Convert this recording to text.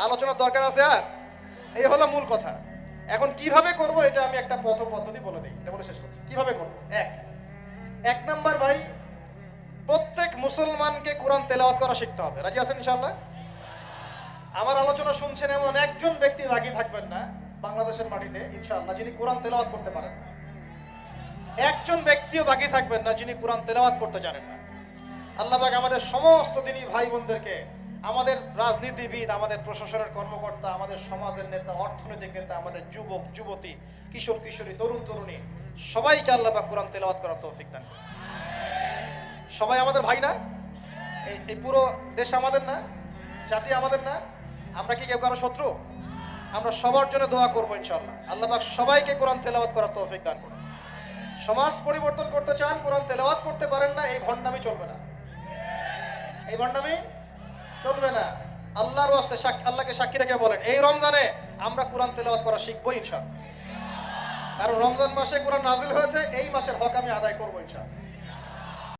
আলোচনার দরকার আছে আর? এই হলো মূল কথা। এখন কিভাবে করব এটা আমি একটা পদ্ধতি বলে দিই, এটা বলে শেষ করছি। কিভাবে করব? এক নাম্বার ভাই, প্রত্যেক মুসলমানকে কোরআন তেলাওয়াত করা শিখতে হবে। রাজি আছেন ইনশাআল্লাহ? আমার আলোচনা শুনছেন এমন একজন ব্যক্তি বাকি থাকবেন না বাংলাদেশের মাটিতে ইনশাআল্লাহ যিনি কোরআন তেলাওয়াত করতে পারেন। একজন ব্যক্তিও বাকি থাকবেন না যিনি কোরআন তেলাওয়াত করতে জানেন না। আল্লাহ পাক আমাদের সমস্ত দিনই ভাই বোনদেরকে, আমাদের রাজনীতিবিদ, আমাদের প্রশাসনের কর্মকর্তা, আমাদের সমাজের নেতা, অর্থনৈতিক নেতা, আমাদের যুবক যুবতী, কিশোর কিশোরী, তরুণ তরুণী, সবাইকে আল্লাহ পাক কোরআন তেলাওয়াত করার তৌফিক দান করুন। সবাই আমাদের ভাই না? এই পুরো দেশ আমাদের না? জাতি আমাদের না? আমরা কি কেউ কারো শত্রু? আমরা সবার জন্য দোয়া করবো ইনশাআল্লাহ। আল্লাহ পাক সবাইকে কোরআন তেলাওয়াত করার তৌফিক দান করুন। সমাজ পরিবর্তন করতে চান, কোরআন তেলাওয়াত করতে পারেন না, এই ভণ্ডামি চলবে না। এই ভণ্ডামি চলবে না। আল্লাহর ওয়াস্তে আল্লাহকে সাক্ষী রেখে বলেন, এই রমজানে আমরা কোরআন তেলাওয়াত করা শিখবো ইনশাআল্লাহ। কারণ রমজান মাসে কোরআন নাজিল হয়েছে, এই মাসের হক আমি আদায় করবো ইনশাআল্লাহ।